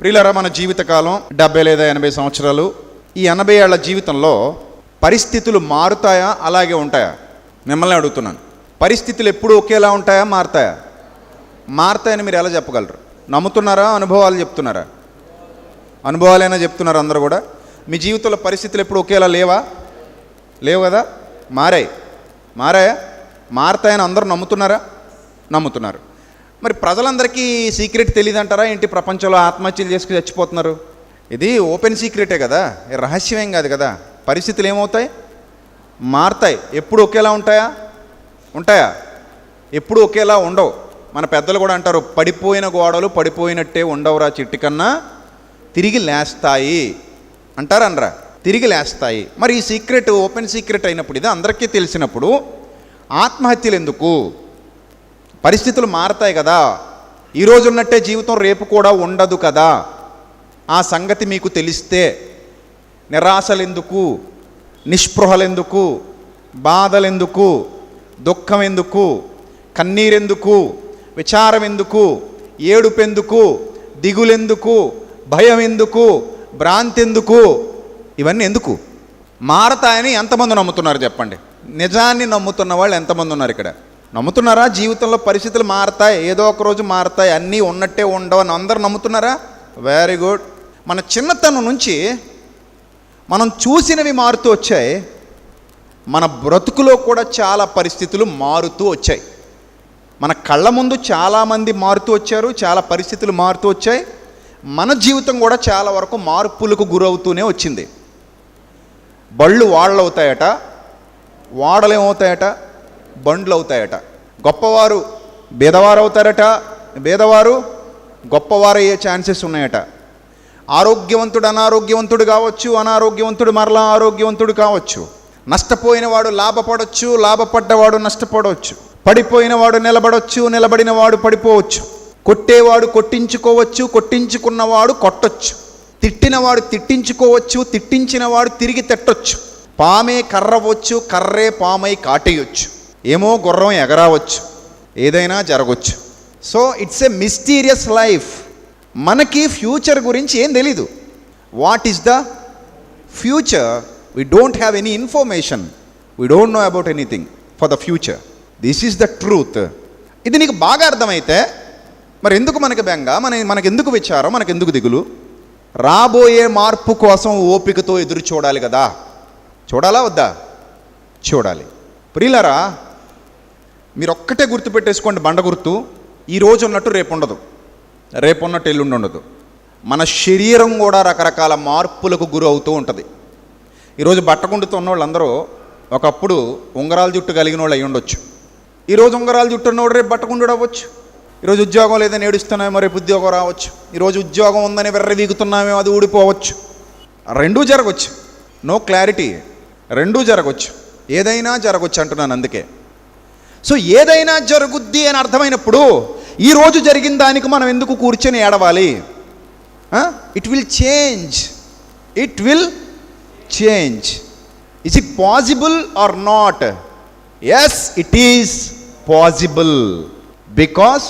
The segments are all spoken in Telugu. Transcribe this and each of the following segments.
ప్రియులారా, మన జీవితకాలం 70 లేదా 80 సంవత్సరాలు. ఈ 80 ఏళ్ల జీవితంలో పరిస్థితులు మారుతాయా, అలాగే ఉంటాయా? మిమ్మల్ని అడుగుతున్నాను. పరిస్థితులు ఎప్పుడు ఒకేలా ఉంటాయా, మారుతాయా? మారుతాయని మీరు ఎలా చెప్పగలరు? నమ్ముతున్నారా, అనుభవాలు చెప్తున్నారా? అనుభవాలైనా చెప్తున్నారు అందరూ కూడా. మీ జీవితంలో పరిస్థితులు ఎప్పుడు ఒకేలా లేవు కదా, మారాయా? మారుతాయని అందరూ నమ్ముతున్నారా? నమ్ముతున్నారు. మరి ప్రజలందరికీ సీక్రెట్ తెలియదంటారా ఏంటి? ప్రపంచంలో ఆత్మహత్యలు చేసుకుని చచ్చిపోతున్నారు. ఇది ఓపెన్ సీక్రెటే కదా, రహస్యమేం కాదు కదా. పరిస్థితులు ఏమవుతాయి? మారుతాయి. ఎప్పుడు ఒకేలా ఉంటాయా? ఎప్పుడు ఒకేలా ఉండవు. మన పెద్దలు కూడా అంటారు, పడిపోయిన గోడలు పడిపోయినట్టే ఉండవురా, చెట్టు కన్నా తిరిగి లేస్తాయి అంటారనరా. తిరిగి లేస్తాయి. మరి ఈ సీక్రెట్ ఓపెన్ సీక్రెట్ అయినప్పుడు, ఇది అందరికీ తెలిసినప్పుడు ఆత్మహత్యలు ఎందుకు? పరిస్థితులు మారతాయి కదా. ఈరోజు ఉన్నట్టే జీవితం రేపు కూడా ఉండదు కదా. ఆ సంగతి మీకు తెలిస్తే నిరాశలెందుకు, నిస్పృహలెందుకు, బాధలెందుకు, దుఃఖం ఎందుకు, కన్నీరెందుకు, విచారం ఎందుకు, ఏడుపెందుకు, దిగులెందుకు, భయం ఎందుకు, భ్రాంతి ఎందుకు? ఇవన్నీ ఎందుకు? మారతాయని ఎంతమంది నమ్ముతున్నారు చెప్పండి? నిజాన్ని నమ్ముతున్న వాళ్ళు ఎంతమంది ఉన్నారు ఇక్కడ? నమ్ముతున్నారా? జీవితంలో పరిస్థితులు మారతాయి, ఏదో ఒక రోజు మారతాయి, అన్నీ ఉన్నట్టే ఉండవు అని అందరూ నమ్ముతున్నారా? Very good. మన చిన్నతనం నుంచి మనం చూసినవి మారుతూ వచ్చాయి. మన బ్రతుకులో కూడా చాలా పరిస్థితులు మారుతూ వచ్చాయి. మన కళ్ళ ముందు చాలామంది మారుతూ వచ్చారు, చాలా పరిస్థితులు మారుతూ వచ్చాయి. మన జీవితం కూడా చాలా వరకు మార్పులకు గురవుతూనే వచ్చింది. బళ్ళు వాడలు అవుతాయట, వాడలు ఏమవుతాయట, బండ్లు అవుతాయట. గొప్పవారు బేదవారు అవుతారట, బేదవారు గొప్పవారు అయ్యే ఛాన్సెస్ ఉన్నాయట. ఆరోగ్యవంతుడు అనారోగ్యవంతుడు కావచ్చు, అనారోగ్యవంతుడు మరలా ఆరోగ్యవంతుడు కావచ్చు. నష్టపోయినవాడు లాభపడవచ్చు, లాభపడ్డవాడు నష్టపడవచ్చు. పడిపోయినవాడు నిలబడవచ్చు, నిలబడినవాడు పడిపోవచ్చు. కొట్టేవాడు కొట్టించుకోవచ్చు, కొట్టించుకున్నవాడు కొట్టొచ్చు. తిట్టినవాడు తిట్టించుకోవచ్చు, తిట్టించినవాడు తిరిగి తిట్టొచ్చు. పామే కర్రవచ్చు, కర్రే పామై కాటేయొచ్చు. ఏమో గుర్రం ఎగరావచ్చు, ఏదైనా జరగవచ్చు. So it's a mysterious life. మనకి ఫ్యూచర్ గురించి ఏం తెలీదు. What is the future? We don't have any information. We don't know about anything for the future. This is the truth. ఇది నీకు బాగా అర్థమైతే మరి ఎందుకు మనకి బెంగ, మనకెందుకు విచారం, మనకెందుకు దిగులు? రాబోయే మార్పు కోసం ఓపికతో ఎదురు చూడాలి కదా. చూడాలా వద్దా? చూడాలి. ప్రియులారా, మీరు ఒక్కటే గుర్తుపెట్టేసుకోండి, బండ గుర్తు. ఈరోజు ఉన్నట్టు రేపు ఉండదు, రేపు ఉన్నట్టు ఎల్లుండి ఉండదు. మన శరీరం కూడా రకరకాల మార్పులకు గురి అవుతూ ఉంటుంది. ఈరోజు బట్టగుండుతో ఉన్న వాళ్ళందరూ ఒకప్పుడు ఉంగరాల జుట్టు కలిగిన వాళ్ళు అయి ఉండొచ్చు. ఈరోజు ఉంగరాల జుట్టు ఉన్నవాడు రేపు బట్టగుండు అవ్వచ్చు. ఈరోజు ఉద్యోగం లేదని ఏడుస్తున్నామేమో, రేపు ఉద్యోగం రావచ్చు. ఈరోజు ఉద్యోగం ఉందని వెర్రవీగుతున్నామేమో, అది ఊడిపోవచ్చు. రెండూ జరగవచ్చు. No clarity. రెండూ జరగవచ్చు, ఏదైనా జరగవచ్చు అంటున్నాను. అందుకే సో ఏదైనా జరుగుద్ది అని అర్థమైనప్పుడు ఈరోజు జరిగిన దానికి మనం ఎందుకు కూర్చొని ఏడవాలి? It will change. It will change. Is it possible are not? Yes, it is possible. Because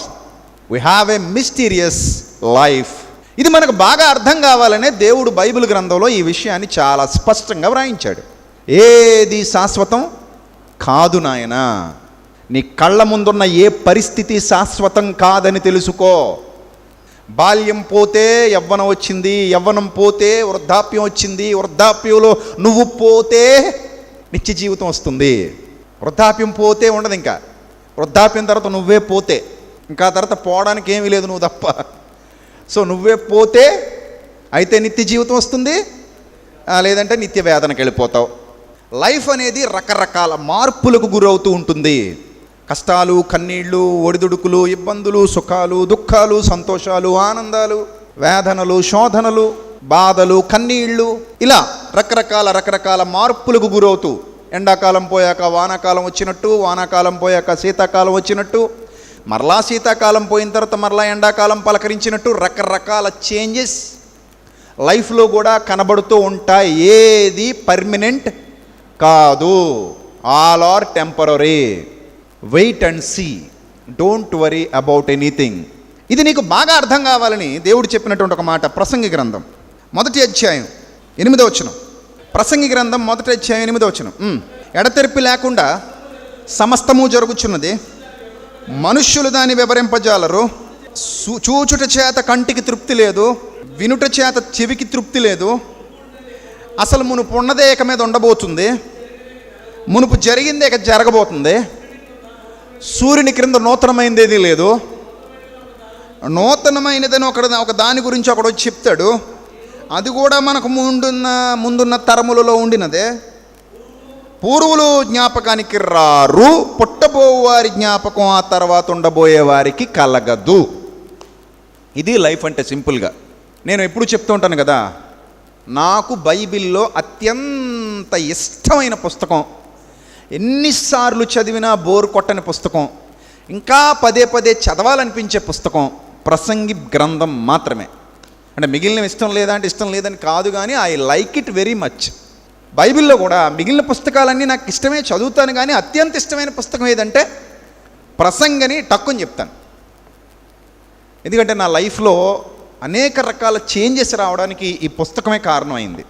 we have a mysterious life. ఇది మనకు బాగా అర్థం కావాలనే దేవుడు బైబిల్ గ్రంథంలో ఈ విషయాన్ని చాలా స్పష్టంగా వ్రాయించాడు. ఏది శాశ్వతం కాదు నాయనా. నీ కళ్ళ ముందున్న ఏ పరిస్థితి శాశ్వతం కాదని తెలుసుకో. బాల్యం పోతే యవ్వనం వచ్చింది, యవ్వనం పోతే వృద్ధాప్యం వచ్చింది, వృద్ధాప్యంలో నువ్వు పోతే నిత్య జీవితం వస్తుంది. వృద్ధాప్యం పోతే ఉండదు, ఇంకా వృద్ధాప్యం తర్వాత నువ్వే పోతే, ఇంకా తర్వాత పోవడానికి ఏమీ లేదు నువ్వు తప్ప. సో నువ్వే పోతే అయితే నిత్య జీవితం వస్తుంది, లేదంటే నిత్య వేదనకి వెళ్ళిపోతావు. లైఫ్ అనేది రకరకాల మార్పులకు గురవుతూ ఉంటుంది. కష్టాలు, కన్నీళ్ళు, ఒడిదుడుకులు, ఇబ్బందులు, సుఖాలు, దుఃఖాలు, సంతోషాలు, ఆనందాలు, వేదనలు, శోధనలు, బాధలు, కన్నీళ్ళు, ఇలా రకరకాల మార్పులకు గురవుతూ, ఎండాకాలం పోయాక వానాకాలం వచ్చినట్టు, వానాకాలం పోయాక శీతాకాలం వచ్చినట్టు, మరలా శీతాకాలం పోయిన తర్వాత మరలా ఎండాకాలం పలకరించినట్టు రకరకాల చేంజెస్ లైఫ్లో కూడా కనబడుతూ ఉంటాయి. ఏది పర్మనెంట్ కాదు. All are temporary. Wait and see. Don't worry about anything. ఇది నీకు బాగా అర్థం కావాలని దేవుడు చెప్పినటువంటి ఒక మాట. ప్రసంగి గ్రంథం 1వ అధ్యాయం 8వ వచనం. ప్రసంగి గ్రంథం 1వ అధ్యాయం 8వ వచనం. ఎడతెరిపి లేకుండా సమస్తము జరుగుచున్నది, మనుష్యులు దాన్ని వివరింపజాలరు. చూచుట చేత కంటికి తృప్తి లేదు, వినుట చేత చెవికి తృప్తి లేదు. అసలు మునుపు ఉన్నదే ఇక మీద ఉండబోతుంది, మునుపు జరిగిందే ఇక జరగబోతుంది. సూర్యుని క్రింద నూతనమైనది లేదు. నూతనమైనదని ఒక దాని గురించి ఒకడు చెప్తాడు. అది కూడా మనకు ముందున్న తరములలో ఉండినదే. పూర్వులు జ్ఞాపకానికి రారు, పుట్టబోవు వారి జ్ఞాపకం ఆ తర్వాత ఉండబోయే వారికి కలగదు. ఇది లైఫ్ అంటే సింపుల్గా. నేను ఎప్పుడు చెప్తూ ఉంటాను కదా, నాకు బైబిల్లో అత్యంత ఇష్టమైన పుస్తకం, ఎన్నిసార్లు చదివినా బోరు కొట్టని పుస్తకం, ఇంకా పదే పదే చదవాలనిపించే పుస్తకం ప్రసంగి గ్రంథం మాత్రమే. అంటే మిగిలిన ఇష్టం లేదా అంటే ఇష్టం లేదని కాదు, కానీ I like it very much. బైబిల్లో కూడా మిగిలిన పుస్తకాలన్నీ నాకు ఇష్టమే, చదువుతాను, కానీ అత్యంత ఇష్టమైన పుస్తకం ఏదంటే ప్రసంగని టక్కుని చెప్తాను. ఎందుకంటే నా లైఫ్లో అనేక రకాల చేంజెస్ రావడానికి ఈ పుస్తకమే కారణమైంది.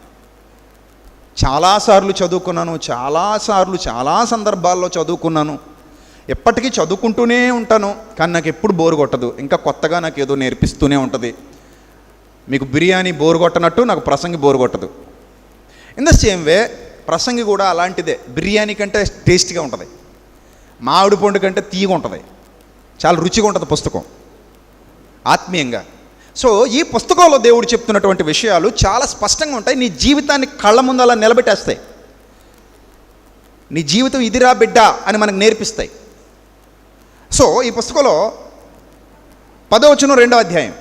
చాలాసార్లు చదువుకున్నాను, చాలా సందర్భాల్లో చదువుకున్నాను, ఎప్పటికీ చదువుకుంటూనే ఉంటాను. కానీ నాకు ఎప్పుడు బోరు కొట్టదు, ఇంకా కొత్తగా నాకు ఏదో నేర్పిస్తూనే ఉంటుంది. మీకు బిర్యానీ బోరు కొట్టనట్టు నాకు ప్రసంగి బోరు కొట్టదు. ఇన్ ద సేమ్ వే ప్రసంగి కూడా అలాంటిదే. బిర్యానీ కంటే టేస్టీగా ఉంటుంది, మామిడి పండు కంటే తీయగా ఉంటుంది, చాలా రుచిగా ఉంటుంది పుస్తకం ఆత్మీయంగా. సో ఈ పుస్తకంలో దేవుడు చెప్తున్నటువంటి విషయాలు చాలా స్పష్టంగా ఉంటాయి. నీ జీవితాన్ని కళ్ళ ముందు అలా నిలబెట్టేస్తాయి. నీ జీవితం ఇదిరా బిడ్డ అని మనకు నేర్పిస్తాయి. సో ఈ పుస్తకంలో 10వ వచనం 2వ అధ్యాయం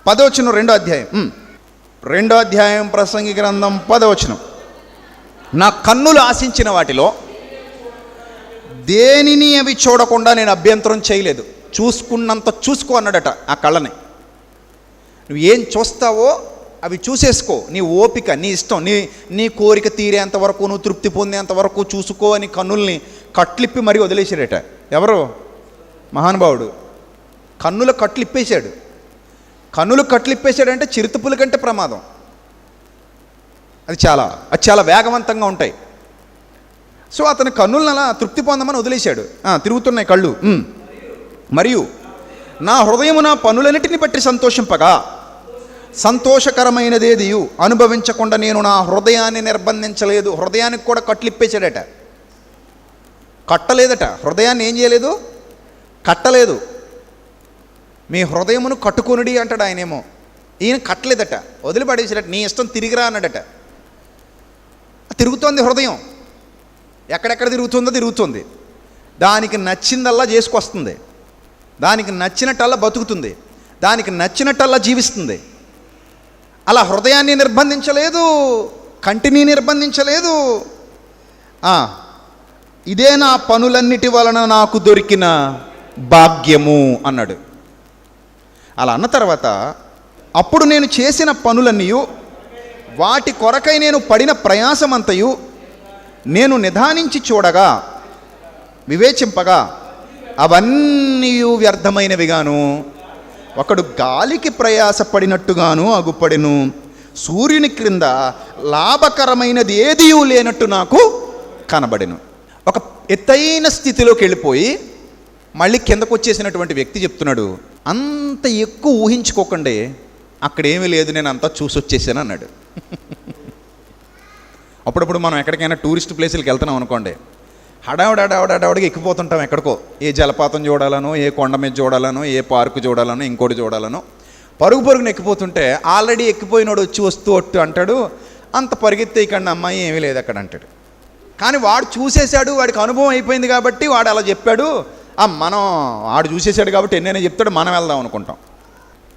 10వ వచనం 2వ అధ్యాయం 2వ అధ్యాయం ప్రసంగి గ్రంథం 10వ వచనం. నా కన్నులు ఆశించిన వాటిలో దేనిని అవి చూడకుండా నేను అభ్యంతరం చేయలేదు. చూసుకున్నంత చూసుకో అన్నాడట ఆ కళ్ళని. నువ్వు ఏం చూస్తావో అవి చూసేసుకో, నీ ఓపిక, నీ ఇష్టం, నీ కోరిక తీరేంత వరకు, నువ్వు తృప్తి పొందేంత వరకు చూసుకో అని కన్నుల్ని కట్లిప్పి మరీ వదిలేసాడట. ఎవరు? మహానుభావుడు. కన్నుల కట్లిప్పేశాడు. కన్నులు కట్లిప్పేశాడంటే చిరుతపుల కంటే ప్రమాదం. అది చాలా వేగవంతంగా ఉంటాయి. సో అతని కన్నులను అలా తృప్తి పొందమని వదిలేశాడు. తిరుగుతున్నాయి కళ్ళు. మరియు నా హృదయము నా పనులన్నిటిని బట్టి సంతోషింపగా, సంతోషకరమైనదేదియు అనుభవించకుండా నేను నా హృదయాన్ని నిర్బంధించలేదు. హృదయానికి కూడా కట్లిప్పేశాడట. కట్టలేదట. హృదయాన్ని ఏం చేయలేదు? కట్టలేదు. మీ హృదయమును కట్టుకొనుడి అంటాడు ఆయనేమో. ఈయన కట్టలేదట, వదిలిపడేసాడట. నీ ఇష్టం తిరిగిరా అన్నాడట. తిరుగుతోంది హృదయం, ఎక్కడెక్కడ తిరుగుతుంది. దానికి నచ్చిందల్లా చేసుకొస్తుంది, దానికి నచ్చినట్టల్లా బతుకుతుంది, దానికి నచ్చినట్టల్లా జీవిస్తుంది. అలా హృదయాన్ని నిర్బంధించలేదు, కంటిని నిర్బంధించలేదు. ఇదే నా పనులన్నిటి వలన నాకు దొరికిన భాగ్యము అన్నాడు. అలా అన్న తర్వాత, అప్పుడు నేను చేసిన పనులన్నీ, వాటి కొరకై నేను పడిన ప్రయాసమంతయు నేను నిదానించి చూడగా, వివేచింపగా అవన్నీ వ్యర్థమైనవిగాను, ఒకడు గాలికి ప్రయాసపడినట్టుగాను అగుపడెను. సూర్యుని క్రింద లాభకరమైనది ఏదీ లేనట్టు నాకు కనబడెను. ఒక ఎత్తైన స్థితిలోకి వెళ్ళిపోయి మళ్ళీ కిందకు వచ్చేసినటువంటి వ్యక్తి చెప్తున్నాడు, అంత ఎక్కువ ఊహించుకోకండి, అక్కడేమీ లేదు, నేను అంతా చూసి వచ్చేసాను అన్నాడు. అప్పుడప్పుడు మనం ఎక్కడికైనా టూరిస్ట్ ప్లేసులకు వెళ్తున్నాం అనుకోండి, హడావుడిగా ఎక్కిపోతుంటాం ఎక్కడికో. ఏ జలపాతం చూడాలనో, ఏ కొండ మీద చూడాలనో, ఏ పార్కు చూడాలనో, ఇంకోటి చూడాలనో పరుగున ఎక్కిపోతుంటే ఆల్రెడీ ఎక్కిపోయినోడు వస్తూ అంటాడు, అంత పరిగెత్తే ఇక్కడ అమ్మాయి ఏమీ లేదు అక్కడ అంటాడు. కానీ వాడు చూసేశాడు, వాడికి అనుభవం అయిపోయింది కాబట్టి వాడు అలా చెప్పాడు. మనం వాడు చూసేశాడు కాబట్టి ఎన్నైనా చెప్తాడు, మనం వెళ్దాం అనుకుంటాం.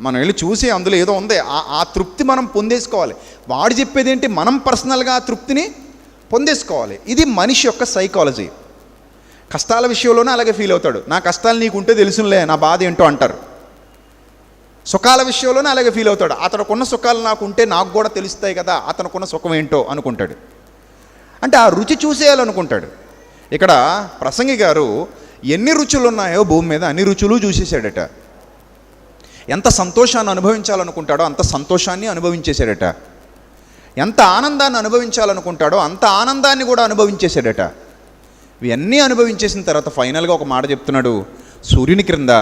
మనం వెళ్ళి చూసి అందులో ఏదో ఉంది, ఆ తృప్తి మనం పొందేసుకోవాలి. వాడు చెప్పేది ఏంటి, మనం పర్సనల్గా ఆ తృప్తిని పొందేసుకోవాలి. ఇది మనిషి యొక్క సైకాలజీ. కష్టాల విషయంలోనే అలాగే ఫీల్ అవుతాడు. నా కష్టాలు నీకుంటే తెలుసులే, నా బాధ ఏంటో అంటారు. సుఖాల విషయంలోనే అలాగే ఫీల్ అవుతాడు. అతనుకున్న సుఖాలు నాకు ఉంటే నాకు కూడా తెలుస్తాయి కదా, అతనుకున్న సుఖం ఏంటో అనుకుంటాడు. అంటే ఆ రుచి చూసేయాలనుకుంటాడు. ఇక్కడ ప్రసంగి గారు ఎన్ని రుచులు ఉన్నాయో భూమి మీద అన్ని రుచులు చూసేసాడట. ఎంత సంతోషాన్ని అనుభవించాలనుకుంటాడో అంత సంతోషాన్ని అనుభవించేశాడట. ఎంత ఆనందాన్ని అనుభవించాలనుకుంటాడో అంత ఆనందాన్ని కూడా అనుభవించేశాడట. ఇవన్నీ అనుభవించేసిన తర్వాత ఫైనల్గా ఒక మాట చెప్తున్నాడు, సూర్యుని క్రింద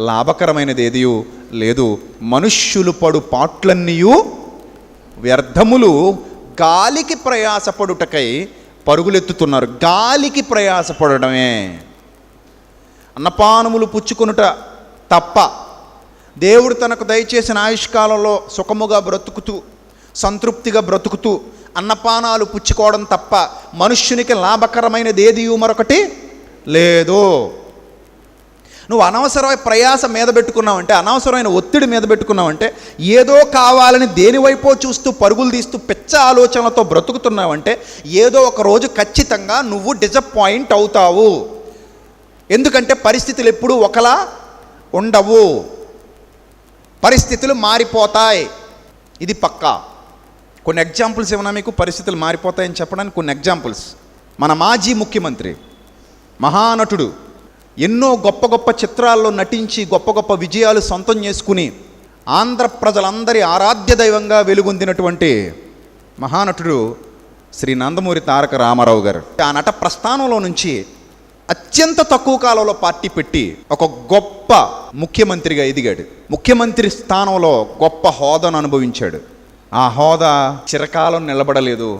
లాభకరమైనది ఏదియూ లేదు, మనుష్యులు పడు పాట్లన్నీయు వ్యర్థములు, గాలికి ప్రయాసపడుటకై పరుగులెత్తుతున్నారు. గాలికి ప్రయాసపడడమే, అన్నపానములు పుచ్చుకొనుట తప్ప, దేవుడు తనకు దయచేసిన ఆయుష్కాలంలో సుఖముగా బ్రతుకుతూ సంతృప్తిగా బ్రతుకుతూ అన్నపానాలు పుచ్చుకోవడం తప్ప మనుష్యునికి లాభకరమైనది ఏది మరొకటి లేదు. నువ్వు అనవసరమైన ప్రయాస మీద పెట్టుకున్నావంటే, అనవసరమైన ఒత్తిడి మీద పెట్టుకున్నావంటే, ఏదో కావాలని దేనివైపో చూస్తూ పరుగులు తీస్తూ పిచ్చ ఆలోచనలతో బ్రతుకుతున్నావంటే ఏదో ఒక రోజు ఖచ్చితంగా నువ్వు డిసప్పాయింట్ అవుతావు. ఎందుకంటే పరిస్థితులు ఎప్పుడూ ఒకలా ఉండవు, పరిస్థితులు మారిపోతాయి. ఇది పక్కా. కొన్ని ఎగ్జాంపుల్స్ ఏమన్నా మీకు పరిస్థితులు మారిపోతాయని చెప్పడానికి కొన్ని ఎగ్జాంపుల్స్. మన మాజీ ముఖ్యమంత్రి, మహానటుడు, ఎన్నో గొప్ప గొప్ప చిత్రాల్లో నటించి గొప్ప గొప్ప విజయాలు సొంతం చేసుకుని ఆంధ్ర ప్రజలందరి ఆరాధ్య దైవంగా వెలుగొందినటువంటి మహానటుడు శ్రీ నందమూరి తారక రామారావు గారు. ఆ నట ప్రస్థానంలో నుంచి అత్యంత తక్కువ కాలంలో పార్టీ పెట్టి ఒక గొప్ప ముఖ్యమంత్రిగా ఎదిగాడు. ముఖ్యమంత్రి స్థానంలో గొప్ప హోదాను అనుభవించాడు. ఆ హోదా చిరకాలం నిలబడలేదు.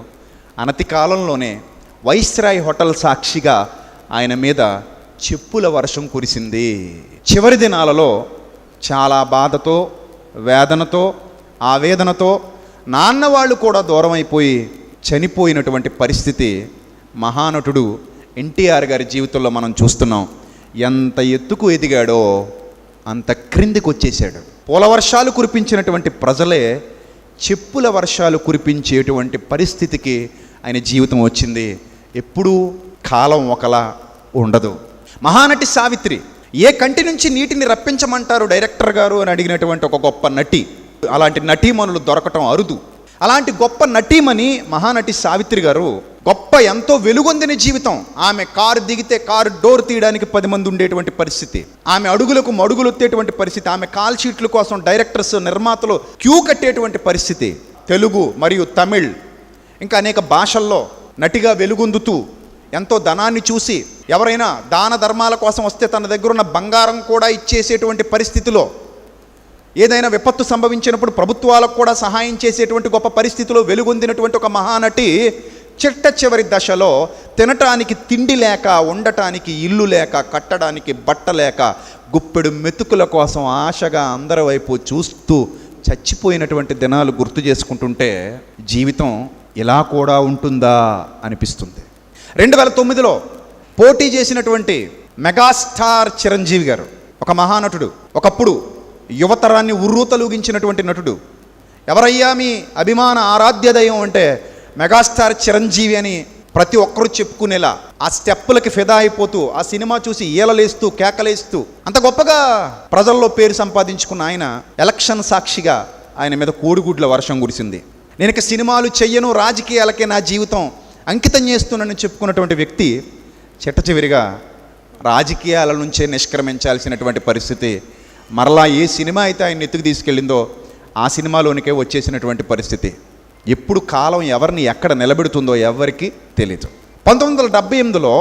అనతి కాలంలోనే వైస్రాయ్ హోటల్ సాక్షిగా ఆయన మీద చెప్పుల వర్షం కురిసింది. చివరి దినాలలో చాలా బాధతో, వేదనతో, ఆవేదనతో నాన్న వాళ్ళు కూడా దూరం అయిపోయి చనిపోయినటువంటి పరిస్థితి మహానటుడు ఎన్టీఆర్ గారి జీవితంలో మనం చూస్తున్నాం. ఎంత ఎత్తుకు ఎదిగాడో అంత క్రిందికి వచ్చేసాడు. పూల వర్షాలు కురిపించినటువంటి ప్రజలే చెప్పుల వర్షాలు కురిపించేటువంటి పరిస్థితికి ఆయన జీవితం వచ్చింది. ఎప్పుడూ కాలం ఒకలా ఉండదు. మహానటి సావిత్రి, ఏ కంటి నుంచి నీటిని రప్పించమంటారు డైరెక్టర్ గారు అని అడిగినటువంటి ఒక గొప్ప నటి. అలాంటి నటీమణులు దొరకటం అరుదు. అలాంటి గొప్ప నటీమణి మహానటి సావిత్రి గారు గొప్ప ఎంతో వెలుగొందిన జీవితం. ఆమె కారు దిగితే కారు డోర్ తీయడానికి 10 మంది ఉండేటువంటి పరిస్థితి, ఆమె అడుగులకు మడుగులు వచ్చేటువంటి పరిస్థితి, ఆమె కాల్ షీట్ల కోసం డైరెక్టర్స్, నిర్మాతలు క్యూ కట్టేటువంటి పరిస్థితి. తెలుగు మరియు తమిళ్ ఇంకా అనేక భాషల్లో నటిగా వెలుగొందుతూ ఎంతో ధనాన్ని చూసి ఎవరైనా దాన ధర్మాల కోసం వస్తే తన దగ్గర ఉన్న బంగారం కూడా ఇచ్చేసేటువంటి పరిస్థితిలో, ఏదైనా విపత్తు సంభవించినప్పుడు ప్రభుత్వాలకు కూడా సహాయం చేసేటువంటి గొప్ప పరిస్థితిలో వెలుగొందినటువంటి ఒక మహానటి చిట్ట చివరి దశలో తినటానికి తిండి లేక, ఉండటానికి ఇల్లు లేక, కట్టడానికి బట్ట లేక, గుప్పెడు మెతుకుల కోసం ఆశగా అందరి వైపు చూస్తూ చచ్చిపోయినటువంటి దినాలు గుర్తు చేసుకుంటుంటే జీవితం ఇలా కూడా ఉంటుందా అనిపిస్తుంది. 2009లో పోటీ చేసినటువంటి మెగాస్టార్ చిరంజీవి గారు, ఒక మహానటుడు, ఒకప్పుడు యువతరాన్ని ఉర్రూతలూగించినటువంటి నటుడు. ఎవరయ్యా మీ అభిమాన ఆరాధ్య దైవం అంటే మెగాస్టార్ చిరంజీవి అని ప్రతి ఒక్కరూ చెప్పుకునేలా ఆ స్టెప్పులకి ఫిదా అయిపోతూ ఆ సినిమా చూసి ఈలలేస్తూ కేకలేస్తూ అంత గొప్పగా ప్రజల్లో పేరు సంపాదించుకున్న ఆయన ఎలక్షన్ సాక్షిగా ఆయన మీద కోడిగుడ్ల వర్షం కురిసింది. నేను ఇక సినిమాలు చెయ్యను, రాజకీయాలకే నా జీవితం అంకితం చేస్తున్నానని చెప్పుకున్నటువంటి వ్యక్తి చిట్ట చివరిగా రాజకీయాల నుంచే నిష్క్రమించాల్సినటువంటి పరిస్థితి. మరలా ఏ సినిమా అయితే ఆయన ఎత్తుకు తీసుకెళ్ళిందో ఆ సినిమాలోనికే వచ్చేసినటువంటి పరిస్థితి. ఎప్పుడు కాలం ఎవరిని ఎక్కడ నిలబెడుతుందో ఎవరికి తెలీదు. 1978లో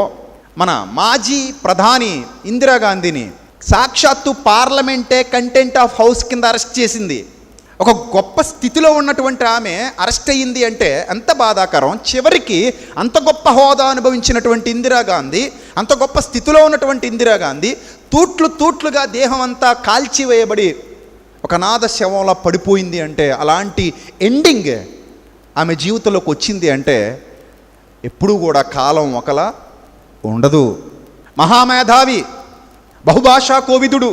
మన మాజీ ప్రధాని ఇందిరాగాంధీని సాక్షాత్తు పార్లమెంటే కంటెంట్ ఆఫ్ హౌస్ కింద అరెస్ట్ చేసింది. ఒక గొప్ప స్థితిలో ఉన్నటువంటి ఆమె అరెస్ట్ అయ్యింది అంటే ఎంత బాధాకరం. చివరికి అంత గొప్ప హోదా అనుభవించినటువంటి ఇందిరాగాంధీ, అంత గొప్ప స్థితిలో ఉన్నటువంటి ఇందిరాగాంధీ తూట్లుగా దేహం అంతా కాల్చివేయబడి ఒక నాద శవంలా పడిపోయింది అంటే, అలాంటి ఎండింగ్ ఆమె జీవితంలోకి వచ్చింది అంటే ఎప్పుడూ కూడా కాలం ఒకలా ఉండదు. మహామేధావి, బహుభాషా కోవిదుడు,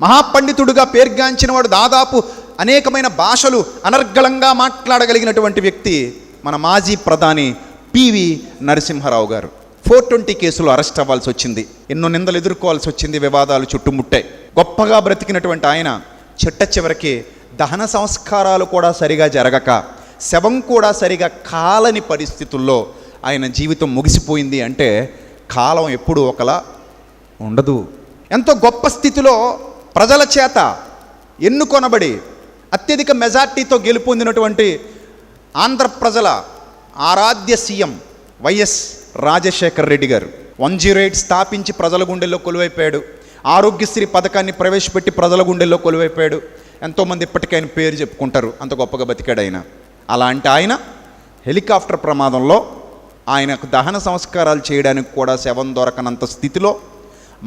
మహాపండితుడుగా పేర్గాంచినవాడు, దాదాపు అనేకమైన భాషలు అనర్గళంగా మాట్లాడగలిగినటువంటి వ్యక్తి మన మాజీ ప్రధాని పివి నరసింహారావు గారు 420 కేసులో అరెస్ట్ అవ్వాల్సి వచ్చింది. ఎన్నో నిందలు ఎదుర్కోవాల్సి వచ్చింది, వివాదాలు చుట్టుముట్టాయి. గొప్పగా బ్రతికినటువంటి ఆయన చిట్ట చివరికి దహన సంస్కారాలు కూడా సరిగా జరగక, శవం కూడా సరిగా కాలని పరిస్థితుల్లో ఆయన జీవితం ముగిసిపోయింది అంటే కాలం ఎప్పుడూ ఒకలా ఉండదు. ఎంతో గొప్ప స్థితిలో ప్రజల చేత ఎన్నుకొనబడి అత్యధిక మెజార్టీతో గెలుపొందినటువంటి ఆంధ్ర ప్రజల ఆరాధ్య సీఎం వైఎస్ రాజశేఖర్ రెడ్డి గారు 108 స్థాపించి ప్రజల గుండెల్లో కొలువైపోయాడు. ఆరోగ్యశ్రీ పథకాన్ని ప్రవేశపెట్టి ప్రజల గుండెల్లో కొలువైపోయాడు. ఎంతోమంది ఇప్పటికీ ఆయన పేరు చెప్పుకుంటారు, అంత గొప్పగా బతికాడు ఆయన. అలాంటి ఆయన హెలికాప్టర్ ప్రమాదంలో ఆయనకు దహన సంస్కారాలు చేయడానికి కూడా శవం దొరకనంత స్థితిలో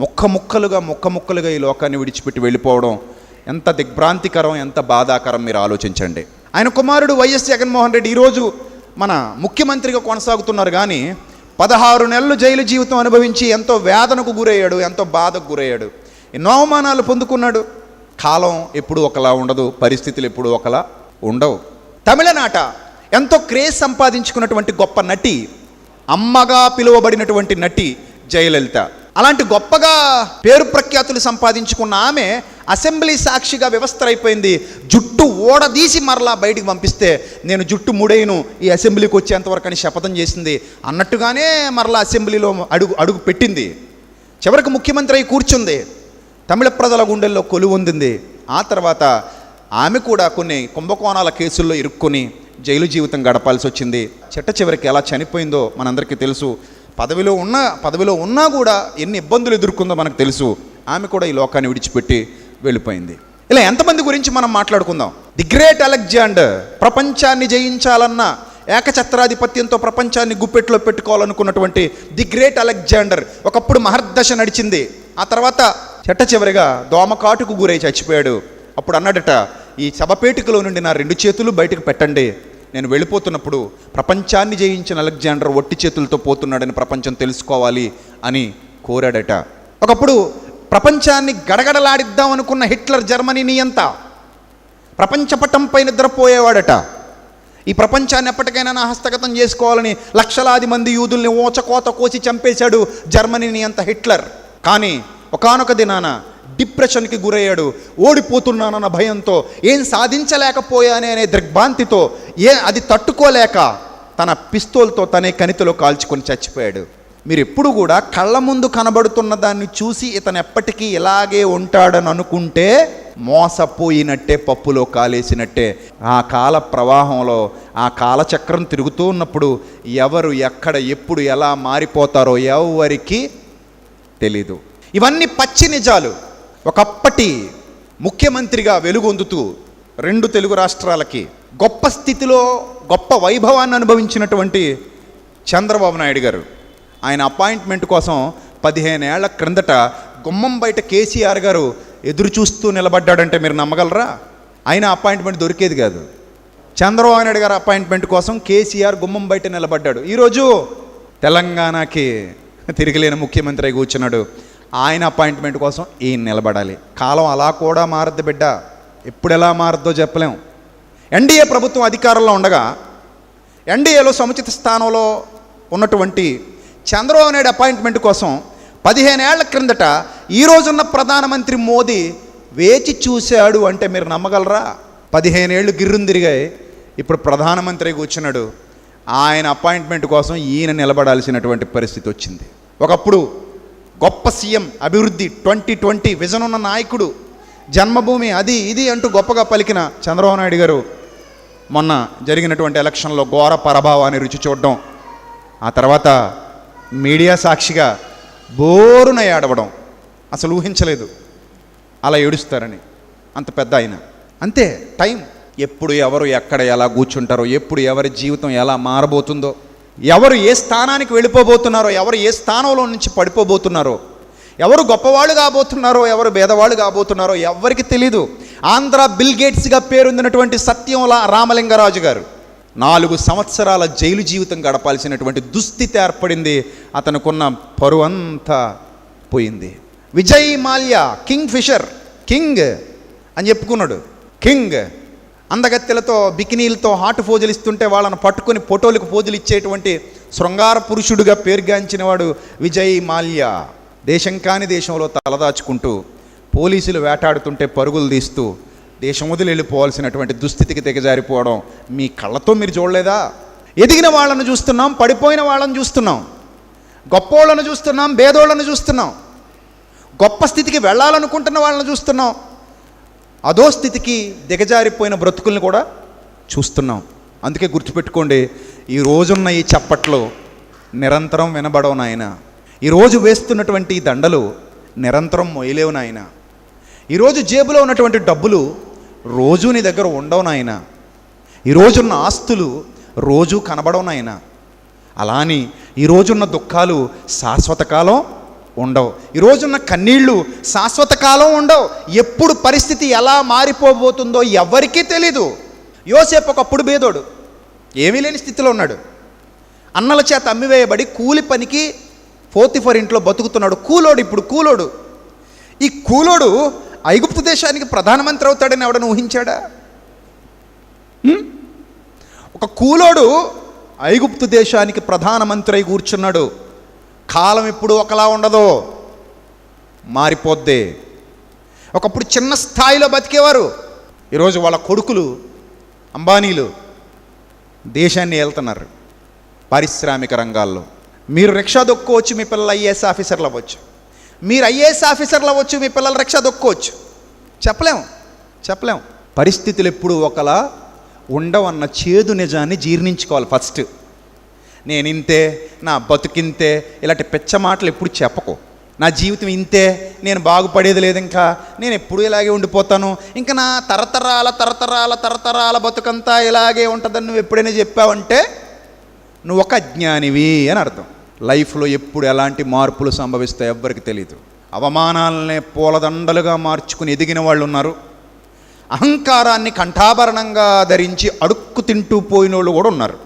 ముక్కముక్కలుగా ఈ లోకాన్ని విడిచిపెట్టి వెళ్ళిపోవడం ఎంత దిగ్భ్రాంతికరం, ఎంత బాధాకరం మీరు ఆలోచించండి. ఆయన కుమారుడు వైఎస్ జగన్మోహన్ రెడ్డి ఈరోజు మన ముఖ్యమంత్రిగా కొనసాగుతున్నారు. కానీ 16 నెలలు జైలు జీవితం అనుభవించి ఎంతో వేదనకు గురయ్యాడు, ఎంతో బాధకు గురయ్యాడు, ఎన్నో అవమానాలు పొందుకున్నాడు. కాలం ఎప్పుడు ఒకలా ఉండదు, పరిస్థితులు ఎప్పుడు ఒకలా ఉండవు. తమిళనాట ఎంతో క్రేజ్ సంపాదించుకున్నటువంటి గొప్ప నటి, అమ్మగా పిలువబడినటువంటి నటి జయలలిత. అలాంటి గొప్పగా పేరు ప్రఖ్యాతులు సంపాదించుకున్న ఆమె అసెంబ్లీ సాక్షిగా వ్యవస్థ అయిపోయింది. జుట్టు ఓడదీసి మరలా బయటికి పంపిస్తే నేను జుట్టు ముడేను ఈ అసెంబ్లీకి వచ్చేంతవరకు అని శపథం చేసింది. అన్నట్టుగానే మరలా అసెంబ్లీలో అడుగు పెట్టింది. చివరికి ముఖ్యమంత్రి అయి కూర్చుంది. తమిళ ప్రజల గుండెల్లో కొలువొందింది. ఆ తర్వాత ఆమె కూడా కొన్ని కుంభకోణాల కేసుల్లో ఇరుక్కొని జైలు జీవితం గడపాల్సి వచ్చింది. చివరికి ఎలా చనిపోయిందో మనందరికీ తెలుసు. పదవిలో ఉన్నా కూడా ఎన్ని ఇబ్బందులు ఎదుర్కొందో మనకు తెలుసు. ఆమె కూడా ఈ లోకాన్ని విడిచిపెట్టి వెళ్ళిపోయింది. ఇలా ఎంతమంది గురించి మనం మాట్లాడుకుందాం. ది గ్రేట్ అలెగ్జాండర్ ప్రపంచాన్ని జయించాలన్న ఏకఛత్రాధిపత్యంతో ప్రపంచాన్ని గుప్పెట్లో పెట్టుకోవాలనుకున్నటువంటి ది గ్రేట్ అలెగ్జాండర్ ఒకప్పుడు మహర్దశ నడిచింది. ఆ తర్వాత చివరిగా దోమకాటుకు గురై చచ్చిపోయాడు. అప్పుడు అన్నాడట, ఈ శవపేటికలో నుండి నా 2 చేతులు బయటకు పెట్టండి, నేను వెళ్ళిపోతున్నప్పుడు ప్రపంచాన్ని జయించిన అలెగ్జాండర్ ఒట్టి చేతులతో పోతున్నాడని ప్రపంచం తెలుసుకోవాలి అని కోరాడట. ఒకప్పుడు ప్రపంచాన్ని గడగడలాడిద్దాం అనుకున్న హిట్లర్ జర్మనీని అంతా ప్రపంచపటంపై నిద్రపోయేవాడట. ఈ ప్రపంచాన్ని ఎప్పటికైనా నా హస్తగతం చేసుకోవాలని లక్షలాది మంది యూదుల్ని ఓచకోత కోసి చంపేశాడు జర్మనీని అంత హిట్లర్. కానీ ఒకానొక దినాన డిప్రెషన్కి గురయ్యాడు. ఓడిపోతున్నానన్న భయంతో, ఏం సాధించలేకపోయానే అనే దిగ్భ్రాంతితో, అది తట్టుకోలేక తన పిస్తోల్తో తనే కణితిలో కాల్చుకొని చచ్చిపోయాడు. మీరు ఎప్పుడు కూడా కళ్ళ ముందు కనబడుతున్న దాన్ని చూసి ఇతను ఎప్పటికీ ఇలాగే ఉంటాడని అనుకుంటే మోసపోయినట్టే, పప్పులో కాలేసినట్టే. ఆ కాల ప్రవాహంలో ఆ కాలచక్రం తిరుగుతూ ఉన్నప్పుడు ఎవరు ఎక్కడ ఎప్పుడు ఎలా మారిపోతారో ఎవరికి తెలీదు. ఇవన్నీ పచ్చి నిజాలు. ఒకప్పటి ముఖ్యమంత్రిగా వెలుగొందుతూ 2 తెలుగు రాష్ట్రాలకి గొప్ప స్థితిలో గొప్ప వైభవాన్ని అనుభవించినటువంటి చంద్రబాబు నాయుడు గారు ఆయన అపాయింట్మెంట్ కోసం 15 ఏళ్ల క్రిందట గుమ్మం బయట కేసీఆర్ గారు ఎదురు చూస్తూ నిలబడ్డాడంటే మీరు నమ్మగలరా? ఆయన అపాయింట్మెంట్ దొరికేది కాదు. చంద్రబాబు నాయుడు గారు అపాయింట్మెంట్ కోసం కేసీఆర్ గుమ్మం బయట నిలబడ్డాడు. ఈరోజు తెలంగాణకి తిరిగిలేని ముఖ్యమంత్రి అయి కూర్చున్నాడు. ఆయన అపాయింట్మెంట్ కోసం ఈయన నిలబడాలి. కాలం అలా కూడా మారద్దు బిడ్డ, ఎప్పుడు ఎలా మారద్దో చెప్పలేం. ఎన్డీఏ ప్రభుత్వం అధికారంలో ఉండగా ఎన్డీఏలో సముచిత స్థానంలో ఉన్నటువంటి చంద్రబాబు నాయుడు అపాయింట్మెంట్ కోసం 15 ఏళ్ల క్రిందట ఈ రోజున్న ప్రధానమంత్రి మోదీ వేచి చూశాడు అంటే మీరు నమ్మగలరా? 15 ఏళ్ళు గిర్రును తిరిగాయి, ఇప్పుడు ప్రధానమంత్రి కూర్చున్నాడు. ఆయన అపాయింట్మెంట్ కోసం ఈయన నిలబడాల్సినటువంటి పరిస్థితి వచ్చింది. ఒకప్పుడు గొప్ప సీఎం, అభివృద్ధి 2020 విజన్ ఉన్న నాయకుడు, జన్మభూమి అది ఇది అంటూ గొప్పగా పలికిన చంద్రబాబు నాయుడు గారు మొన్న జరిగినటువంటి ఎలక్షన్లో ఘోర పరాభవాన్ని రుచి చూడడం, ఆ తర్వాత మీడియా సాక్షిగా బోరున ఏడవడం. అసలు ఊహించలేదు అలా ఏడుస్తారని. అంత పెద్ద ఆయన. అంతే, టైం ఎప్పుడు ఎవరు ఎక్కడ ఎలా కూర్చుంటారో, ఎప్పుడు ఎవరి జీవితం ఎలా మారబోతుందో, ఎవరు ఏ స్థానానికి వెళ్ళిపోబోతున్నారో, ఎవరు ఏ స్థానంలో నుంచి పడిపోబోతున్నారో, ఎవరు గొప్పవాళ్ళు కాబోతున్నారో, ఎవరు భేదవాళ్ళు కాబోతున్నారో ఎవరికి తెలీదు. ఆంధ్ర బిల్ గేట్స్గా పేరొందినటువంటి సత్యం రామలింగరాజు గారు 4 సంవత్సరాల జైలు జీవితం గడపాల్సినటువంటి దుస్థితి ఏర్పడింది. అతనుకున్న పరువంతా పోయింది. Vijay Mallya Kingfisher, king అని చెప్పుకున్నాడు. కింగ్ అందగత్తెలతో బికినీలతో హాట్ ఫోజులు ఇస్తుంటే వాళ్ళను పట్టుకొని ఫోటోలకు పోజులు ఇచ్చేటువంటి శృంగార పురుషుడిగా పేరుగాంచిన వాడు విజయ్ మాల్యా. దేశం కాని దేశంలో తలదాచుకుంటూ పోలీసులు వేటాడుతుంటే పరుగులు తీస్తూ దేశం వదిలి వెళ్ళిపోవాల్సినటువంటి దుస్థితికి దిగజారిపోవడం మీ కళ్ళతో మీరు చూడలేదా? ఎదిగిన వాళ్ళను చూస్తున్నాం, పడిపోయిన వాళ్ళని చూస్తున్నాం, గొప్పోళ్ళను చూస్తున్నాం, భేదోళ్ళను చూస్తున్నాం, గొప్ప స్థితికి వెళ్ళాలనుకుంటున్న వాళ్ళని చూస్తున్నాం, అధోస్థితికి దిగజారిపోయిన బ్రతుకుల్ని కూడా చూస్తున్నాం. అందుకే గుర్తుపెట్టుకోండి, ఈ రోజున్న ఈ చప్పట్లు నిరంతరం వినబడవు నాయన. ఈరోజు వేస్తున్నటువంటి ఈ దండలు నిరంతరం మొయ్యలేవు నాయన. ఈరోజు జేబులో ఉన్నటువంటి డబ్బులు రోజు నీ దగ్గర ఉండవు నాయన. ఈరోజున్న ఆస్తులు రోజు కనబడవు నాయన. అలా అని ఈరోజున్న దుఃఖాలు శాశ్వత కాలం ఉండవు. ఈరోజున్న కన్నీళ్ళు శాశ్వత కాలం ఉండవు. ఎప్పుడు పరిస్థితి ఎలా మారిపోబోతుందో ఎవరికీ తెలీదు. యోసేపు ఒకప్పుడు బేదోడు, ఏమీ లేని స్థితిలో ఉన్నాడు. అన్నల చేత అమ్మివేయబడి కూలి పనికి పోతిఫర్ ఇంట్లో బతుకుతున్నాడు. కూలోడు, ఇప్పుడు కూలోడు. ఈ కూలోడు ఐగుప్తు దేశానికి ప్రధానమంత్రి అవుతాడని ఎవడని ఊహించాడా? ఒక కూలోడు ఐగుప్తు దేశానికి ప్రధానమంత్రి అయి కూర్చున్నాడు. కాలం ఇప్పుడు ఒకలా ఉండదు, మారిపోద్ది. ఒకప్పుడు చిన్న స్థాయిలో బతికేవారు, ఈరోజు వాళ్ళ కొడుకులు అంబానీలు దేశాన్ని వెళ్తున్నారు పారిశ్రామిక రంగాల్లో. మీరు రిక్షా దొక్కోవచ్చు, మీ పిల్లలు ఐఏఎస్ ఆఫీసర్లు అవ్వచ్చు. మీరు ఐఏఎస్ ఆఫీసర్లు అవ్వచ్చు, మీ పిల్లలు రిక్షా దొక్కోవచ్చు. చెప్పలేం. పరిస్థితులు ఎప్పుడు ఒకలా ఉండవన్న చేదు నిజాన్ని జీర్ణించుకోవాలి. ఫస్ట్ నేను ఇంతే, నా బతుకింతే, ఇలాంటి పెచ్చ మాటలు ఎప్పుడు చెప్పకు. నా జీవితం ఇంతే, నేను బాగుపడేది లేదు, ఇంకా నేను ఎప్పుడు ఇలాగే ఉండిపోతాను, ఇంకా నా తరతరాల బతుకంతా ఇలాగే ఉంటుందని నువ్వు ఎప్పుడైనా చెప్పావంటే నువ్వు ఒక అజ్ఞానివి అని అర్థం. లైఫ్లో ఎప్పుడు ఎలాంటి మార్పులు సంభవిస్తాయో ఎవ్వరికి తెలియదు. అవమానాలనే పూలదండలుగా మార్చుకుని ఎదిగిన వాళ్ళు ఉన్నారు. అహంకారాన్ని కంఠాభరణంగా ధరించి అడుక్కు తింటూ పోయిన వాళ్ళు కూడా ఉన్నారు.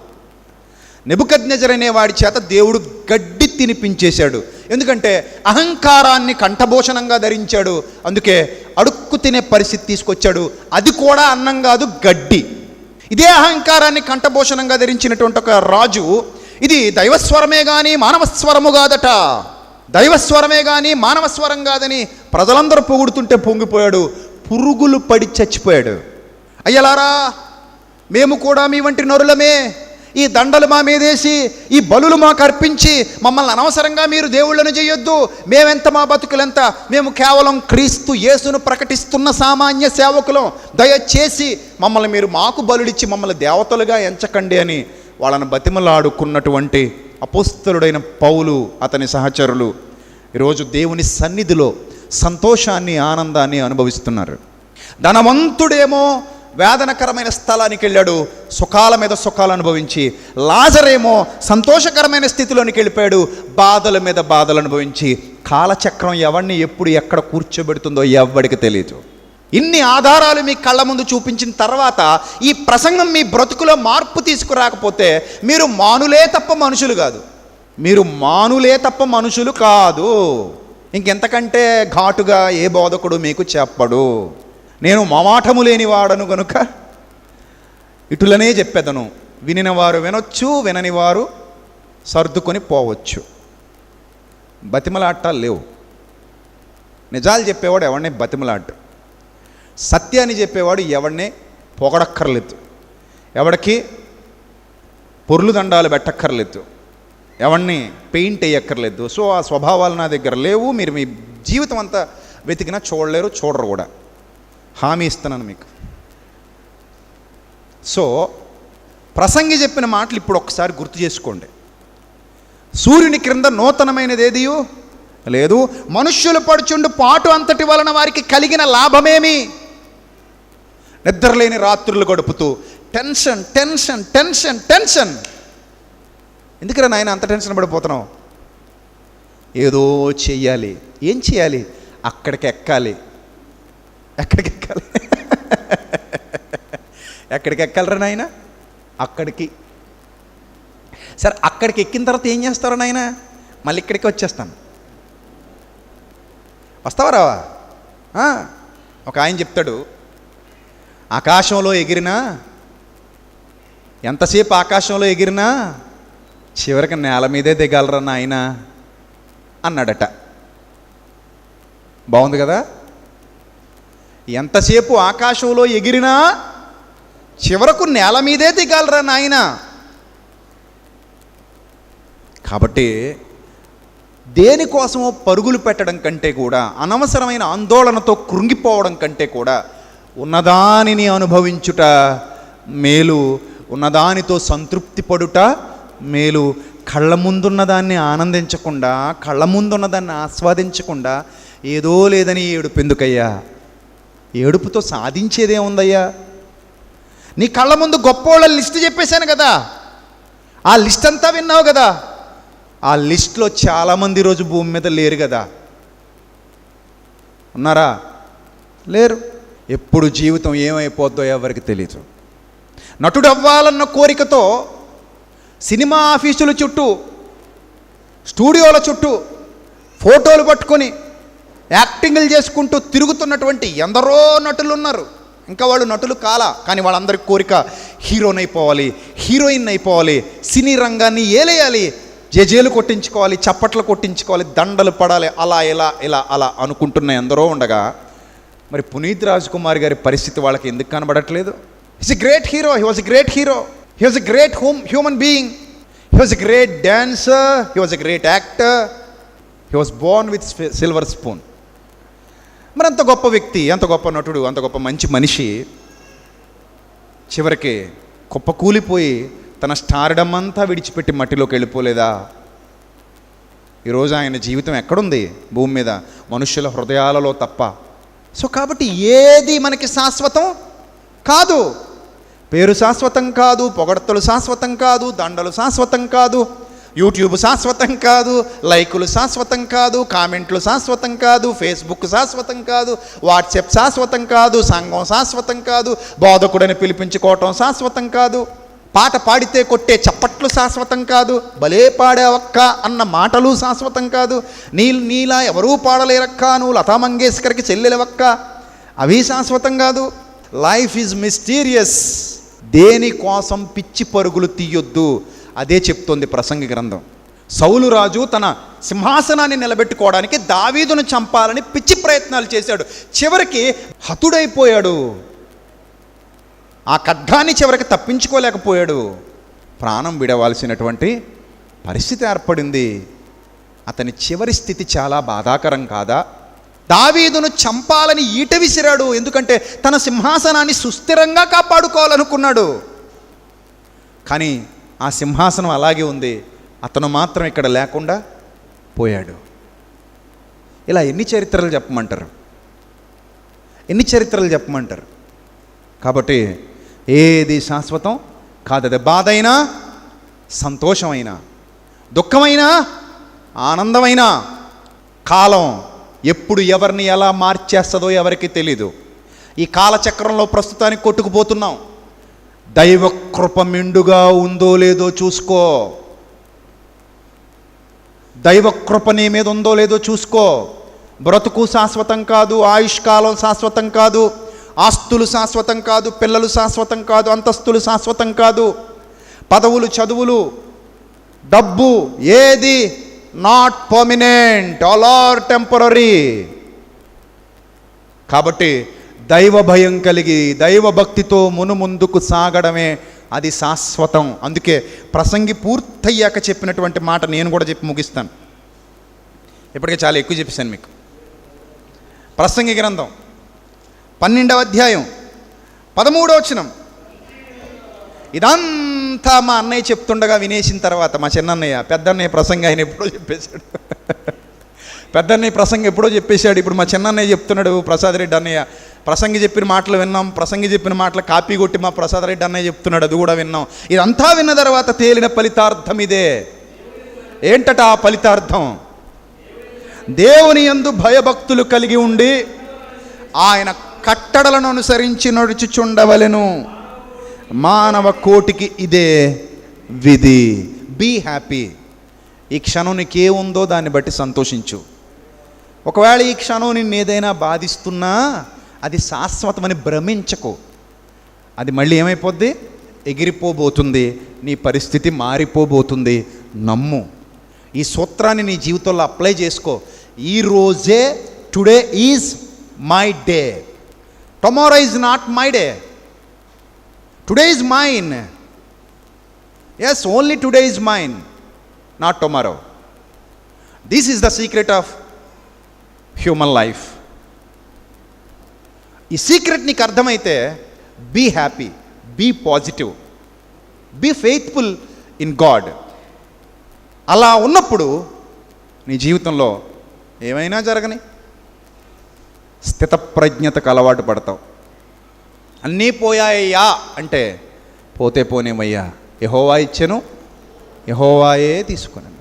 నెబుకద్నెజర్ అనే వాడి చేత దేవుడు గడ్డి తినిపించేశాడు. ఎందుకంటే అహంకారాన్ని కంఠభూషణంగా ధరించాడు. అందుకే అడుక్కు తినే పరిస్థితి తీసుకొచ్చాడు. అది కూడా అన్నం కాదు, గడ్డి. ఇదే అహంకారాన్ని కంఠభూషణంగా ధరించినటువంటి ఒక రాజు, ఇది దైవస్వరమే కానీ మానవస్వరము కాదట, దైవస్వరమే కానీ మానవస్వరం కాదని ప్రజలందరూ పొగుడుతుంటే పొంగిపోయాడు. పురుగులు పడి చచ్చిపోయాడు. అయ్యలారా, మేము కూడా మీ వంటి నరులమే, ఈ దండలు మా మీదేసి ఈ బలులు మాకు అర్పించి మమ్మల్ని అనవసరంగా మీరు దేవుళ్ళను చేయొద్దు, మేమెంత, మా బతుకులెంత, మేము కేవలం క్రీస్తు యేసును ప్రకటిస్తున్న సామాన్య సేవకులం, దయచేసి మమ్మల్ని మీరు మాకు బలుడిచ్చి మమ్మల్ని దేవతలుగా ఎంచకండి అని వాళ్ళని బతిమలాడుకున్నటువంటి అపోస్తలుడైన పౌలు, అతని సహచరులు ఈరోజు దేవుని సన్నిధిలో సంతోషాన్ని, ఆనందాన్ని అనుభవిస్తున్నారు. ధనవంతుడేమో వేదనకరమైన స్థలానికి వెళ్ళాడు, సుఖాల మీద సుఖాలు అనుభవించి. లాజరేమో సంతోషకరమైన స్థితిలోనికి వెళ్ళిపోయాడు, బాధల మీద బాధలు అనుభవించి. కాలచక్రం ఎవరిని ఎప్పుడు ఎక్కడ కూర్చోబెడుతుందో ఎవ్వడికి తెలియదు. ఇన్ని ఆధారాలు మీ కళ్ళ ముందు చూపించిన తర్వాత ఈ ప్రసంగం మీ బ్రతుకులో మార్పు తీసుకురాకపోతే మీరు మానులే తప్ప మనుషులు కాదు. మీరు మానులే తప్ప మనుషులు కాదు. ఇంకెంతకంటే ఘాటుగా ఏ బోధకుడు మీకు చెప్పడు. నేను మమాటము లేనివాడను గనుక ఇటులనే చెప్పెదను, వినినవారు వినొచ్చు, వినని వారు సర్దుకొని పోవచ్చు. బతిమలాటాలు లేవు. నిజాలు చెప్పేవాడు ఎవరిని బతిమలాడ్డు, సత్యాన్ని చెప్పేవాడు ఎవరిని పొగడక్కర్లేదు, ఎవడికి పొర్లు దండాలు పెట్టక్కర్లేదు, ఎవరిని పెయింట్ వేయక్కర్లేదు. సో ఆ స్వభావాలు నా దగ్గర లేవు. మీరు మీ జీవితం అంతా వెతికినా చూడలేరు, చూడరు కూడా. హామీ ఇస్తున్నాను మీకు. సో ప్రసంగి చెప్పిన మాటలు ఇప్పుడు ఒకసారి గుర్తు చేసుకోండి. సూర్యుని క్రింద నూతనమైనది ఏదియు లేదు, మనుష్యులు పడుచుండు పాటు అంతటి వలన వారికి కలిగిన లాభమేమి? నిద్రలేని రాత్రులు గడుపుతూ టెన్షన్ టెన్షన్ టెన్షన్ టెన్షన్. ఎందుకురా నాయన అంత టెన్షన్ పడిపోతున్నావు? ఏదో చెయ్యాలి. ఏం చేయాలి? అక్కడికి ఎక్కాలి. ఎక్కడికి ఎక్కాలి? ఎక్కడికి ఎక్కాలరా నాయన? అక్కడికి. సరే, అక్కడికి ఎక్కిన తర్వాత ఏం చేస్తారో నాయన? మళ్ళీ ఇక్కడికి వచ్చేస్తాను. వస్తావా రావా? ఒక ఆయన చెప్తాడు, ఆకాశంలో ఎగిరినా, ఎంతసేపు ఆకాశంలో ఎగిరినా చివరికి నేల మీదే దిగాలరా నాయన అన్నాడట. బాగుంది కదా? ఎంతసేపు ఆకాశంలో ఎగిరినా చివరకు నేల మీదే దిగాలరా నాయన. కాబట్టి దేనికోసమో పరుగులు పెట్టడం కంటే కూడా, అనవసరమైన ఆందోళనతో కృంగిపోవడం కంటే కూడా ఉన్నదానిని అనుభవించుట మేలు, ఉన్నదానితో సంతృప్తి పడుట మేలు. కళ్ళ ముందున్న దాన్ని ఆనందించకుండా, కళ్ళ ముందున్న దాన్ని ఆస్వాదించకుండా ఏదో లేదని ఏడుపు ఎందుకయ్యా? ఏడుపుతో సాధించేదేముందయ్యా? నీ కళ్ళ ముందు గొప్పోళ్ళ లిస్ట్ చెప్పేశాను కదా, ఆ లిస్ట్ అంతా విన్నావు కదా. ఆ లిస్ట్లో చాలామంది ఈరోజు భూమి మీద లేరు కదా. ఉన్నారా? లేరు. ఎప్పుడు జీవితం ఏమైపోద్దో ఎవరికి తెలియదు. నటుడు అవ్వాలన్న కోరికతో సినిమా ఆఫీసుల చుట్టూ, స్టూడియోల చుట్టూ ఫోటోలు పట్టుకొని యాక్టింగ్లు చేసుకుంటూ తిరుగుతున్నటువంటి ఎందరో నటులు ఉన్నారు. ఇంకా వాళ్ళు నటులు కాలా, కానీ వాళ్ళందరి కోరిక హీరోని అయిపోవాలి, హీరోయిన్ అయిపోవాలి, సినీ రంగాన్ని ఏలేయాలి, జేజేలు కొట్టించుకోవాలి, చప్పట్లు కొట్టించుకోవాలి, దండలు పడాలి, అలా ఇలా ఇలా అలా అనుకుంటున్న ఎందరో ఉండగా మరి పునీత్ రాజ్ కుమార్ గారి పరిస్థితి వాళ్ళకి ఎందుకు కనబడట్లేదు? He's a great hero, he was a great hero, he was a great human being, he was a great dancer, he was a great actor, he was Born with silver spoon. మరి అంత గొప్ప వ్యక్తి, అంత గొప్ప నటుడు, అంత గొప్ప మంచి మనిషి చివరికి కుప్పకూలిపోయి తన స్టార్డమ్ అంతా విడిచిపెట్టి మట్టిలోకి వెళ్ళిపోలేదా? ఈరోజు ఆయన జీవితం ఎక్కడుంది? భూమి మీద, మనుష్యుల హృదయాలలో తప్ప. సో కాబట్టి ఏది మనకి శాశ్వతం కాదు. పేరు శాశ్వతం కాదు, పొగడ్తలు శాశ్వతం కాదు, దండలు శాశ్వతం కాదు, యూట్యూబ్ శాశ్వతం కాదు, లైకులు శాశ్వతం కాదు, కామెంట్లు శాశ్వతం కాదు, ఫేస్బుక్ శాశ్వతం కాదు, వాట్సాప్ శాశ్వతం కాదు, సంఘం శాశ్వతం కాదు, బోధకుడని పిలిపించుకోవటం శాశ్వతం కాదు, పాట పాడితే కొట్టే చప్పట్లు శాశ్వతం కాదు, భలే పాడావక్క అన్న మాటలు శాశ్వతం కాదు, నీలా ఎవరూ పాడలేరక్క, నువ్వు లతా మంగేష్కర్కి చెల్లెలవక్క, అవి శాశ్వతం కాదు. Life is mysterious. దేనికోసం పిచ్చి పరుగులు తీయొద్దు, అదే చెప్తోంది ప్రసంగి గ్రంథం. సౌలు రాజు తన సింహాసనాన్ని నిలబెట్టుకోవడానికి దావీదును చంపాలని పిచ్చి ప్రయత్నాలు చేశాడు, చివరికి హతుడైపోయాడు. ఆ ఖడ్గాన్ని చివరికి తప్పించుకోలేకపోయాడు. ప్రాణం విడవాల్సినటువంటి పరిస్థితి ఏర్పడింది. అతని చివరి స్థితి చాలా బాధాకరం కాదా? దావీదును చంపాలని ఈట విసిరాడు, ఎందుకంటే తన సింహాసనాన్ని సుస్థిరంగా కాపాడుకోవాలనుకున్నాడు. కానీ ఆ సింహాసనం అలాగే ఉంది, అతను మాత్రం ఇక్కడ లేకుండా పోయాడు. ఇలా ఎన్ని చరిత్రలు చెప్పమంటారు? ఎన్ని చరిత్రలు చెప్పమంటారు? కాబట్టి ఏది శాశ్వతం కాదు. అది బాధ అయినా, సంతోషమైనా, దుఃఖమైనా, ఆనందమైనా, కాలం ఎప్పుడు ఎవరిని ఎలా మార్చేస్తుందో ఎవరికి తెలీదు. ఈ కాలచక్రంలో ప్రస్తుతానికి కొట్టుకుపోతున్నాం. దైవ కృప మెండుగా ఉందో లేదో చూసుకో. దైవ కృప నీ మీద ఉందో లేదో చూసుకో. బ్రతుకు శాశ్వతం కాదు, ఆయుష్కాలం శాశ్వతం కాదు, ఆస్తులు శాశ్వతం కాదు, పిల్లలు శాశ్వతం కాదు, అంతస్తులు శాశ్వతం కాదు, పదవులు, చదువులు, డబ్బు ఏది not permanent, all are temporary. కాబట్టి దైవ భయం కలిగి దైవ భక్తితో ముందుకు సాగడమే అది శాశ్వతం. అందుకే ప్రసంగి పూర్తయ్యాక చెప్పినటువంటి మాట నేను కూడా చెప్పి ముగిస్తాను. ఇప్పటికే చాలా ఎక్కువ చెప్పేశాను మీకు. ప్రసంగి గ్రంథం 12వ అధ్యాయం 13వ వచనం. ఇదంతా మా అన్నయ్య చెప్తుండగా వినేసిన తర్వాత మా చిన్నన్నయ్య, పెద్దన్నయ్య ప్రసంగి ఆయన ఎప్పుడో చెప్పేశాడు. పెద్దన్నయ్య ప్రసంగి ఎప్పుడో చెప్పేశాడు. ఇప్పుడు మా చిన్నన్నయ్య చెప్తున్నాడు, ప్రసాద్ రెడ్డి అన్నయ్య. ప్రసంగి చెప్పిన మాటలు విన్నాం, ప్రసంగి చెప్పిన మాటలు కాపీ కొట్టి మా ప్రసాద్ రెడ్డి అన్నయ్య చెప్తున్నాడు, అది కూడా విన్నాం. ఇదంతా విన్న తర్వాత తేలిన ఫలితార్థం ఇదే. ఏంటట ఆ ఫలితార్థం? దేవుని యందు భయభక్తులు కలిగి ఉండి ఆయన కట్టడలను అనుసరించి నడుచుచుండవలెను. మానవ కోటికి ఇదే విధి. Be happy. ఈ క్షణం నీకేముందో దాన్ని బట్టి సంతోషించు. ఒకవేళ ఈ క్షణం నిన్ను ఏదైనా బాధిస్తున్నా అది శాశ్వతమని భ్రమించకు. అది మళ్ళీ ఏమైపోద్ది? ఎగిరిపోబోతుంది, నీ పరిస్థితి మారిపోబోతుంది. నమ్ము. ఈ సూత్రాన్ని నీ జీవితంలో అప్లై చేసుకో. ఈ రోజే, today is my day, tomorrow is not my day, today is mine. Yes, only today is mine, not tomorrow. This is the secret of human life. ఈ సీక్రెట్ నీకు అర్థమైతే be happy, be positive, be faithful in God. అలా ఉన్నప్పుడు నీ జీవితంలో ఏమైనా జరగని స్థితప్రజ్ఞతకు అలవాటు పడతావు. అన్నీ పోయాయ్యా అంటే పోతే పోనేమయ్యా, యెహోవా ఇచ్చెను, యెహోవాయే తీసుకున్నాను.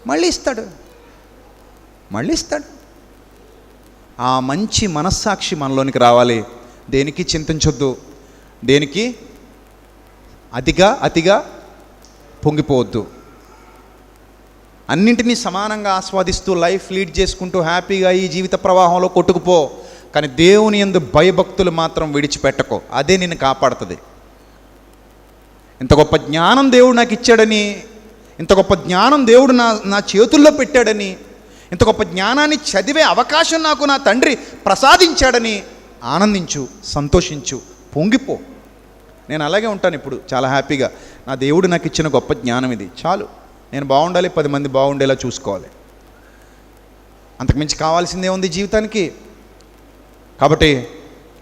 మళ్ళీ ఇస్తాడు. ఆ మంచి మనస్సాక్షి మనలోనికి రావాలి. దేనికి చింతించొద్దు, దేనికి అతిగా పొంగిపోవద్దు. అన్నింటినీ సమానంగా ఆస్వాదిస్తూ లైఫ్ లీడ్ చేసుకుంటూ హ్యాపీగా ఈ జీవిత ప్రవాహంలో కొట్టుకుపో. కానీ దేవుని యందు భయభక్తులు మాత్రం విడిచిపెట్టకో. అదే నిన్ను కాపాడుతుంది. ఇంత గొప్ప జ్ఞానం దేవుడు నాకు ఇచ్చాడని, ఇంత గొప్ప జ్ఞానం దేవుడు నా చేతుల్లో పెట్టాడని, ఇంత గొప్ప జ్ఞానాన్ని చదివే అవకాశం నాకు నా తండ్రి ప్రసాదించాడని ఆనందించు, సంతోషించు, పొంగిపో. నేను అలాగే ఉంటాను ఇప్పుడు చాలా హ్యాపీగా. నా దేవుడు నాకు ఇచ్చిన గొప్ప జ్ఞానం ఇది, చాలు. నేను బాగుండాలి, 10 మంది బాగుండేలా చూసుకోవాలి. అంతకుమించి కావాల్సిందే ఉంది జీవితానికి. కాబట్టి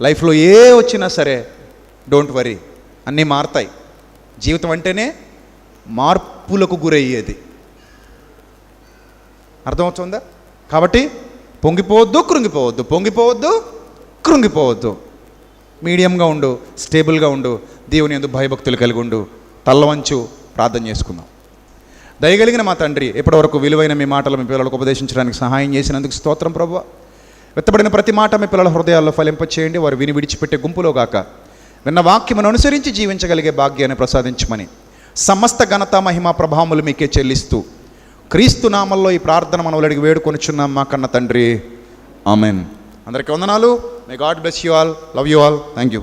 లైఫ్లో ఏ వచ్చినా సరే డోంట్ వరీ, అన్నీ మారుతాయి. జీవితం అంటేనే మార్పులకు గురయ్యేది. అర్థమవుతుందా? కాబట్టి పొంగిపోవద్దు, కృంగిపోవద్దు. మీడియంగా ఉండు, స్టేబుల్గా ఉండు, దేవుని యందు భయభక్తులు కలిగి ఉండు. తల్లవంచు ప్రార్థన చేసుకుందాం. దయగలిగిన మా తండ్రి, ఇప్పటివరకు విలువైన మీ మాటలు మీ పిల్లలకు ఉపదేశించడానికి సహాయం చేసినందుకు స్తోత్రం ప్రభువా. వెత్తబడిన ప్రతి మాట మీ పిల్లల హృదయాల్లో ఫలింపచేయండి. వారు విని విడిచిపెట్టే గుంపులో గాక విన్న వాక్యమును అనుసరించి జీవించగలిగే భాగ్యాన్ని ప్రసాదించమని సమస్త ఘనత మహిమ ప్రభావములు మీకే చెల్లిస్తూ క్రీస్తు నామల్లో ఈ ప్రార్థన మనవులు అడిగి వేడుకొనిచున్నాం మా కన్న తండ్రి. ఆమెన్. అందరికీ వందనాలు. May God bless you all. Love you all. Thank you.